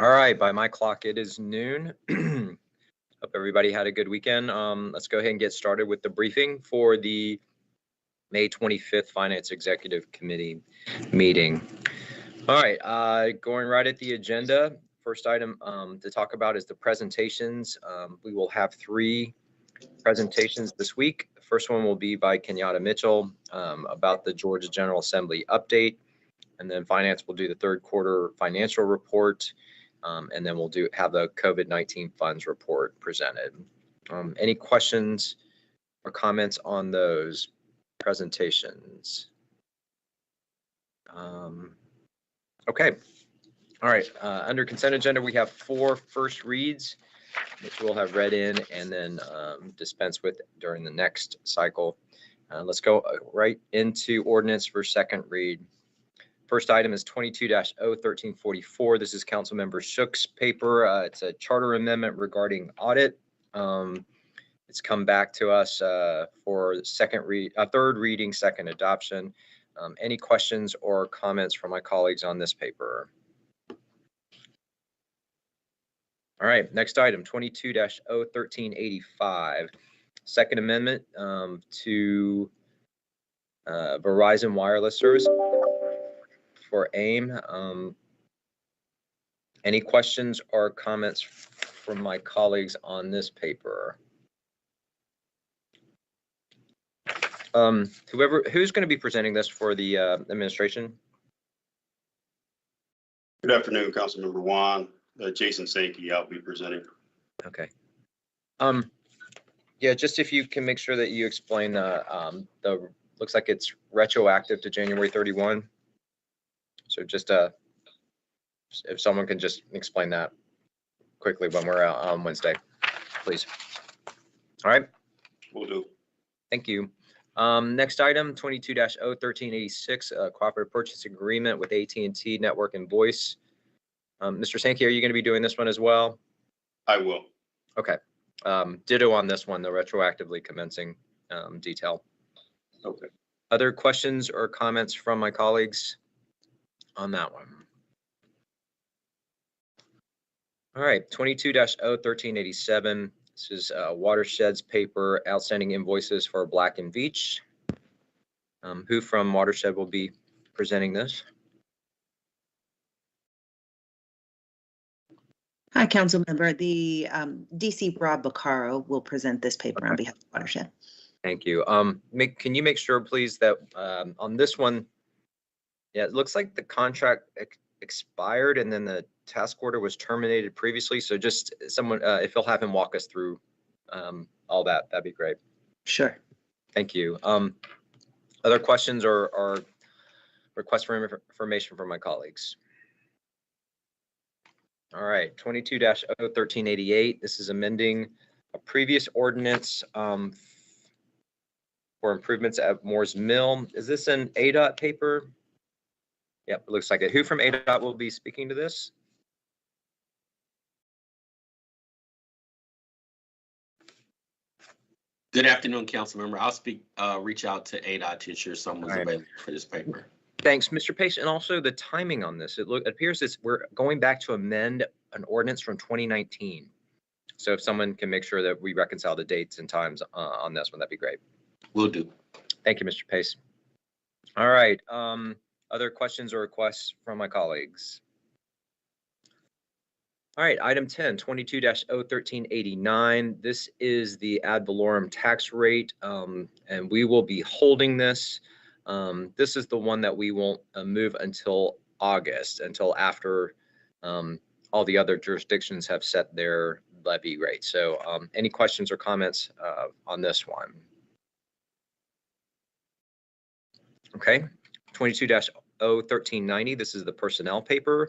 All right, by my clock, it is noon. Hope everybody had a good weekend. Let's go ahead and get started with the briefing for the May 25th Finance Executive Committee meeting. All right, going right at the agenda. First item to talk about is the presentations. We will have 3 presentations this week. The first one will be by Kenyatta Mitchell about the Georgia General Assembly update. And then finance will do the third quarter financial report. And then we'll have the COVID-19 funds report presented. Any questions or comments on those presentations? Okay. All right. Under consent agenda, we have 4 first reads, which we'll have read in and then dispense with during the next cycle. Let's go right into ordinance for second read. First item is 22-01344. This is Councilmember Shook's paper. It's a charter amendment regarding audit. It's come back to us for third reading, second adoption. Any questions or comments from my colleagues on this paper? All right, next item, 22-01385. Second amendment to Verizon wireless service for AIM. Any questions or comments from my colleagues on this paper? Who's going to be presenting this for the administration? Good afternoon, Councilmember Juan. Jason Sankey, I'll be presenting. Okay. Yeah, just if you can make sure that you explain looks like it's retroactive to January 31. So just if someone can just explain that quickly when we're out on Wednesday, please. All right. Will do. Thank you. Next item, 22-01386, cooperative purchase agreement with AT&T Network and Voice. Mr. Sankey, are you going to be doing this one as well? I will. Okay. Ditto on this one, the retroactively commencing detail. Okay. Other questions or comments from my colleagues on that one? All right, 22-01387. This is Watershed's paper, outstanding invoices for Black and Veatch. Who from Watershed will be presenting this? Hi, Council Member. The DC Rob Baccaro will present this paper on behalf of Watershed. Thank you. Can you make sure, please, that on this one, yeah, it looks like the contract expired and then the task order was terminated previously. So just someone, if you'll have him walk us through all that, that'd be great. Sure. Thank you. Other questions or requests for information from my colleagues? All right, 22-01388. This is amending a previous ordinance for improvements at Moore's Mill. Is this an ADOT paper? Yep, it looks like it. Who from ADOT will be speaking to this? Good afternoon, Council Member. I'll reach out to ADOT to ensure someone's available for this paper. Thanks, Mr. Pace. And also the timing on this, it appears we're going back to amend an ordinance from 2019. So if someone can make sure that we reconcile the dates and times on this one, that'd be great. Will do. Thank you, Mr. Pace. All right. Other questions or requests from my colleagues? All right, item 10, 22-01389. This is the ad valorem tax rate, and we will be holding this. This is the one that we won't move until August, until after all the other jurisdictions have set their levy rate. So any questions or comments on this one? Okay, 22-01390. This is the personnel paper.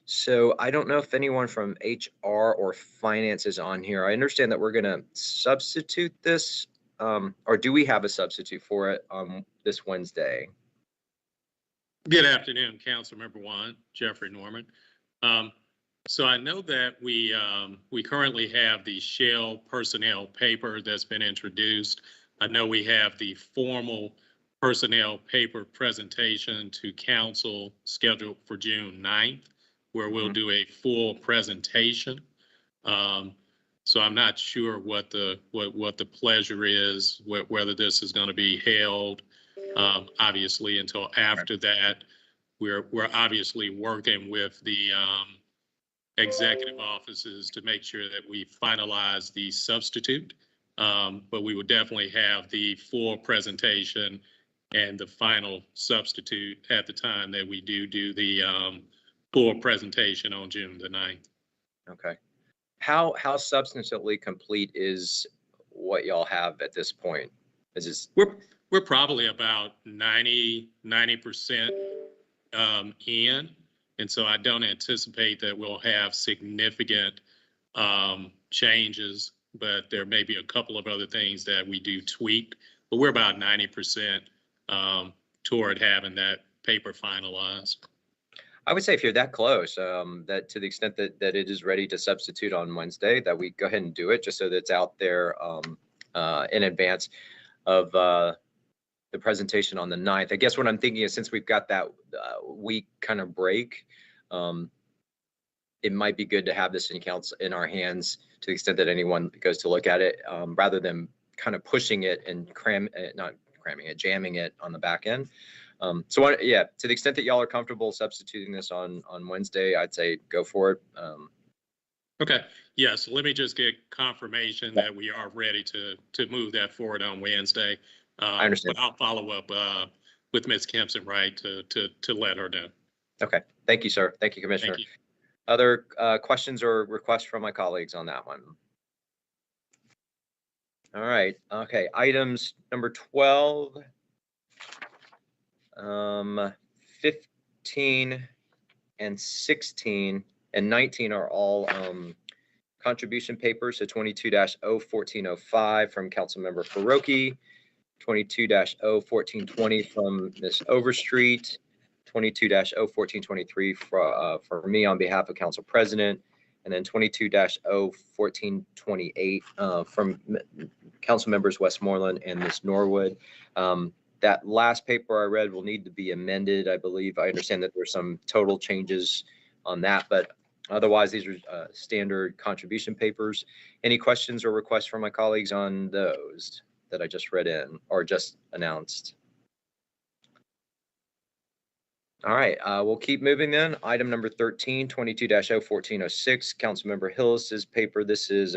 So I don't know if anyone from HR or finance is on here. I understand that we're going to substitute this, or do we have a substitute for it this Wednesday? Good afternoon, Councilmember Juan, Jeffrey Norman. So I know that we currently have the Shell personnel paper that's been introduced. I know we have the formal personnel paper presentation to council scheduled for June 9th, where we'll do a full presentation. So I'm not sure what the pleasure is, whether this is going to be held, obviously, until after that. We're obviously working with the executive offices to make sure that we finalize the substitute. But we will definitely have the full presentation and the final substitute at the time that we do the full presentation on June the 9th. Okay. How substantively complete is what y'all have at this point? Is this We're probably about 90% in, and so I don't anticipate that we'll have significant changes, but there may be a couple of other things that we do tweak, but we're about 90% toward having that paper finalized. I would say if you're that close, that to the extent that it is ready to substitute on Wednesday, that we go ahead and do it just so that it's out there in advance of the presentation on the 9th. I guess what I'm thinking is, since we've got that week kind of break, it might be good to have this in our hands to the extent that anyone goes to look at it, rather than kind of pushing it and jamming it on the back end. So yeah, to the extent that y'all are comfortable substituting this on Wednesday, I'd say go for it. Okay. Yes. Let me just get confirmation that we are ready to move that forward on Wednesday. I understand. But I'll follow up with Ms. Kempson, right, to let her know. Okay. Thank you, sir. Thank you, Commissioner. Thank you. Other questions or requests from my colleagues on that one? All right. Okay. Items number 12, 15, and 16, and 19 are all contribution papers. So 22-01405 from Councilmember Faroki, 22-01420 from Ms. Overstreet, 22-01423 for me on behalf of Council President, and then 22-01428 from Council Members Westmoreland and Ms. Norwood. That last paper I read will need to be amended, I believe. I understand that there's some total changes on that, but otherwise these are standard contribution papers. Any questions or requests from my colleagues on those that I just read in or just announced? All right, we'll keep moving then. Item number 13, 22-01406, Councilmember Hillis's paper. This is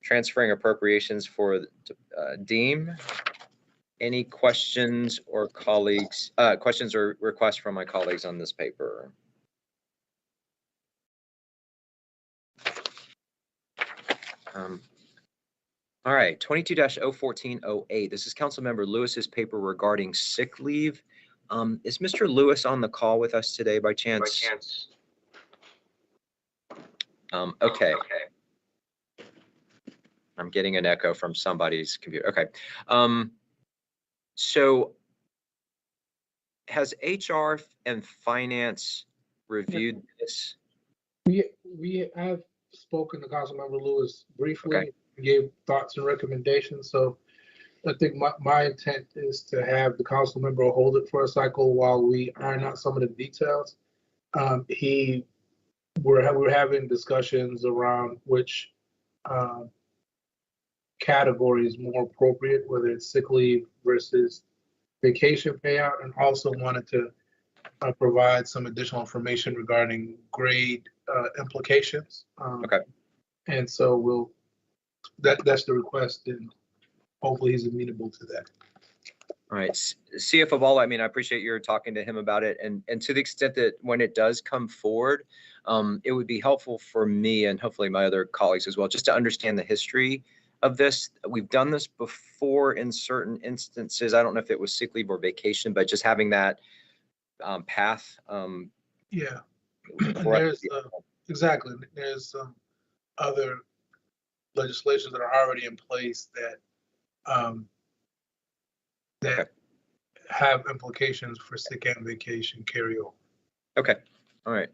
transferring appropriations for DEEM. Any questions or questions or requests from my colleagues on this paper? All right, 22-01408. This is Councilmember Lewis's paper regarding sick leave. Is Mr. Lewis on the call with us today by chance? Okay. I'm getting an echo from somebody's computer. Okay. So has HR and Finance reviewed this? We have spoken to Councilmember Lewis briefly. Okay. Gave thoughts and recommendations. So I think my intent is to have the council member hold it for a cycle while we iron out some of the details. We're having discussions around which category is more appropriate, whether it's sick leave versus vacation payout, and also wanted to provide some additional information regarding grade implications. Okay. And so that's the request, and hopefully he's amenable to that. All right, CFO Ball, I mean, I appreciate your talking to him about it, and to the extent that when it does come forward, it would be helpful for me and hopefully my other colleagues as well, just to understand the history of this. We've done this before in certain instances. I don't know if it was sick leave or vacation, but just having that path. Yeah, there's exactly. There's other legislations that are already in place that Okay. have implications for sick and vacation carryover. Okay. All right.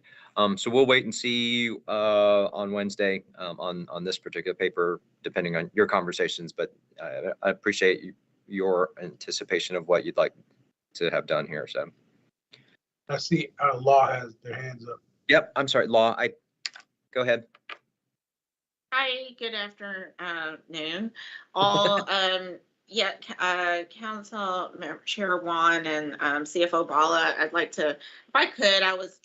So we'll wait and see on Wednesday on this particular paper, depending on your conversations. But I appreciate your anticipation of what you'd like to have done here. So, I see Law has their hands up. yep, I'm sorry, Law, go ahead. Hi, good afternoon. All, Council Member Chair Juan and CFO Bala, I'd like to, if I could, I was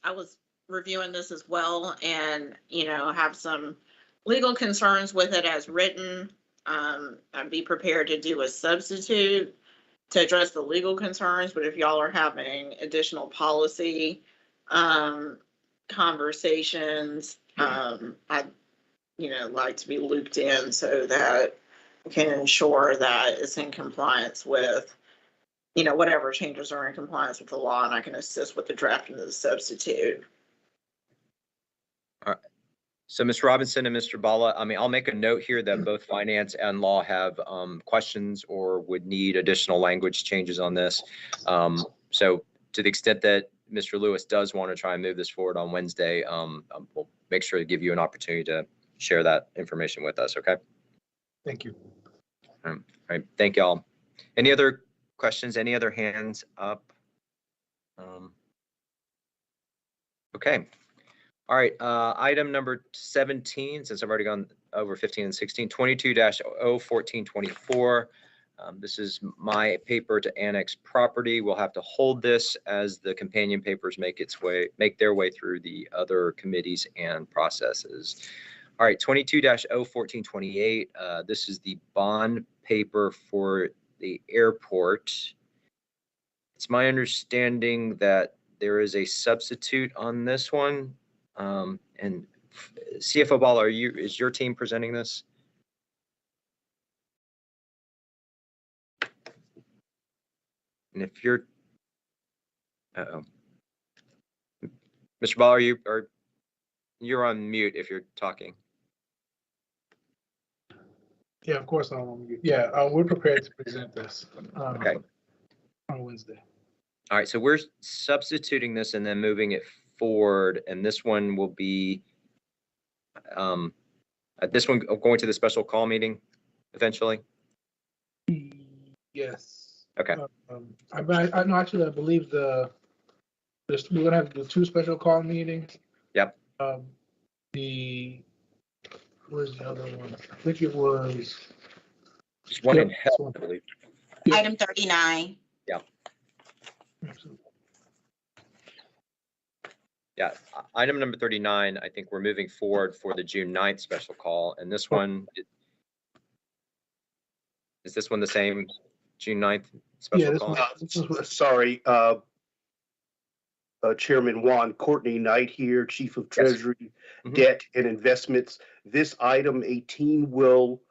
reviewing this as well and, have some legal concerns with it as written. I'd be prepared to do a substitute to address the legal concerns, but if y'all are having additional policy conversations, I'd like to be looped in so that we can ensure that it's in compliance with, whatever changes are in compliance with the law, and I can assist with the drafting of the substitute. All right. So Ms. Robinson and Mr. Bala, I'll make a note here that both finance and law have questions or would need additional language changes on this. So to the extent that Mr. Lewis does want to try and move this forward on Wednesday, we'll make sure to give you an opportunity to share that information with us, okay? Thank you. All right, thank y'all. Any other questions? Any other hands up? Okay. All right, item number 17, since I've already gone over 15 and 16, 22-01424. This is my paper to annex property. We'll have to hold this as the companion papers make their way through the other committees and processes. All right, 22-01428. This is the bond paper for the airport. It's my understanding that there is a substitute on this one. And CFO Ball, is your team presenting this? And if you're, Mr. Ball, you're on mute if you're talking. Yeah, of course I'm on mute. Yeah, we're prepared to present this Okay. on Wednesday. All right, so we're substituting this and then moving it forward, and this one will be this one going to the special call meeting eventually. Yes. Okay. I know, actually, I believe we're gonna have the 2 special call meetings. Yep. Where's the other one? I think it was. There's one in Yep, health, this one. I believe. Yeah. Item 39. Yeah, item number 39, I think we're moving forward for the June 9th special call. And this one, is this one the same June 9th special call? This was, Sorry, Chairman Juan, Courtney Knight here, Chief of Treasury, Mhm. Debt and Investments. This item 18 will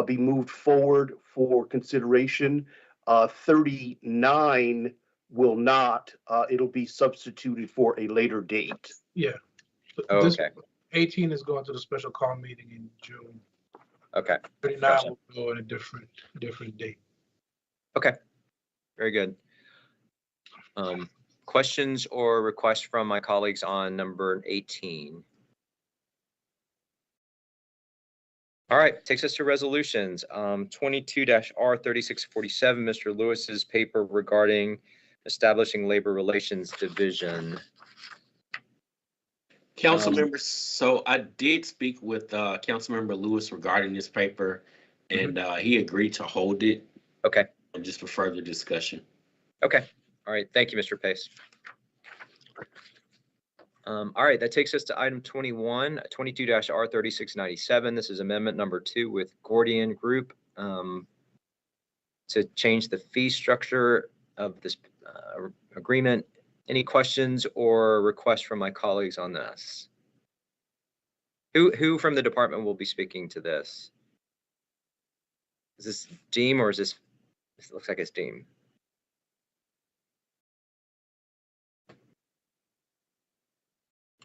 be moved forward for consideration. 39 will not. It'll be substituted for a later date. yeah. Oh, This okay, 18 is going to the special call meeting in June. okay, 39 Gotcha. will go at a different date. okay. Very good. Questions or requests from my colleagues on number 18? All right, takes us to resolutions. 22-R3647, Mr. Lewis's paper regarding establishing labor relations division. Council members, so I did speak with Councilmember Lewis regarding this paper, and he agreed to hold it. Okay. Just for further discussion. Okay. All right. Thank you, Mr. Pace. All right, that takes us to item 21, 22-R3697. This is amendment number 2 with Gordian Group to change the fee structure of this agreement. Any questions or requests from my colleagues on this? Who from the department will be speaking to this? Is this Deem or is this looks like it's Deem?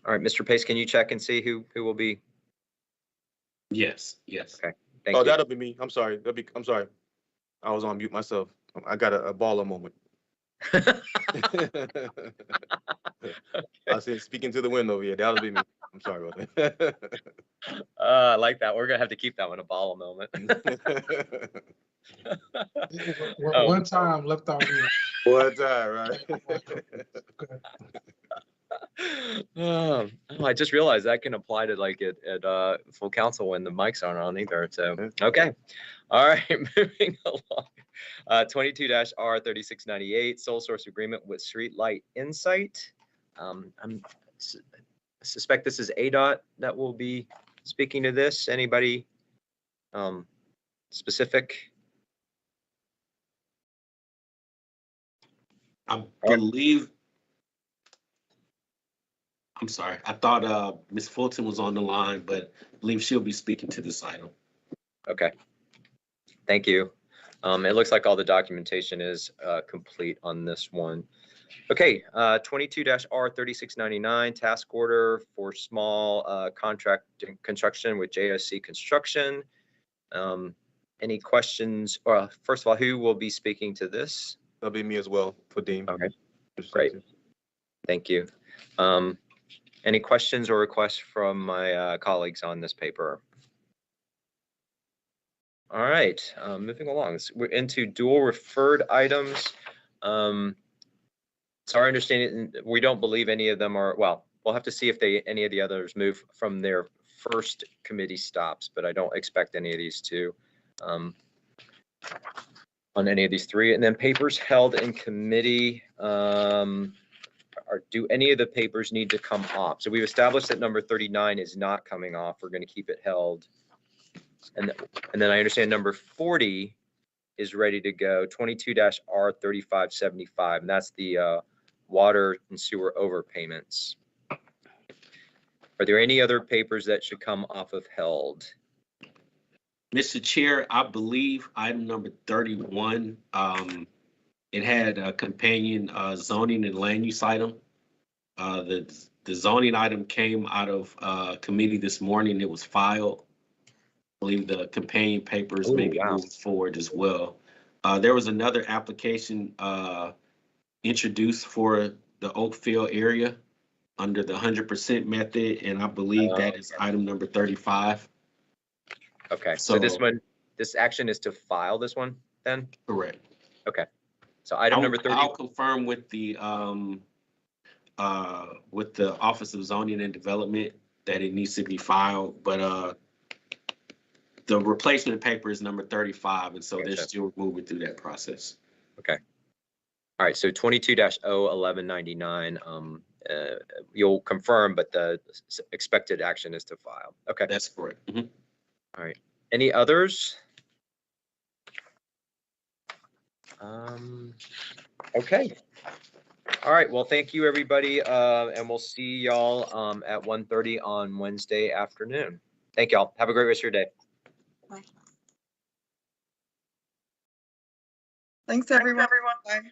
All right, Mr. Pace, can you check and see who will be? Yes, yes. Okay, thank you. That'll be me. I'm sorry. I'm sorry. I was on mute myself. I got a baller moment. I said speaking to the window. Yeah, that'll be me. I'm sorry about that. I like that. We're gonna have to keep that one a ball moment. Oh. One time left on me. One time, right? Oh, I just realized that can apply to like at full council when the mics aren't on either. So, okay. All right, moving along. 22-R3698, sole source agreement with Streetlight Insight. I suspect this is ADOT that will be speaking to this. Anybody specific? I believe, I'm sorry, I thought Ms. Fulton was on the line, but I believe she'll be speaking to this item. Okay. Thank you. It looks like all the documentation is complete on this one. Okay, 22-R3699, task order for small contract construction with JSC Construction. Any questions? First of all, who will be speaking to this? That'll be me as well for Dean. Okay, great. Thank you. Any questions or requests from my colleagues on this paper? All right, moving along. So we're into dual referred items. It's our understanding, we don't believe any of them are, well, we'll have to see if any of the others move from their first committee stops, but I don't expect any of these to on any of these three. And then papers held in committee, do any of the papers need to come off? So we've established that number 39 is not coming off. We're going to keep it held. And then I understand number 40 is ready to go, 22-R3575, and that's the water and sewer overpayments. Are there any other papers that should come off of held? Mr. Chair, I believe item number 31, it had a companion zoning and land use item. The zoning item came out of committee this morning. It was filed. I believe the companion papers may be moving forward as well. There was another application introduced for the Oakfield area under the 100% method, and I believe that is item number 35. Okay, so this action is to file this one then? Correct. Okay, so item number 30. I'll confirm with the Office of Zoning and Development that it needs to be filed, but the replacement paper is number 35, and so they're still moving through that process. Okay. All right, so 22-O1199, you'll confirm, but the expected action is to file. Okay. That's correct. Mm-hmm. All right. Any others? Okay. All right. Well, thank you, everybody, and we'll see y'all at 1:30 on Wednesday afternoon. Thank y'all. Have a great rest of your day. Thanks, everyone. Bye.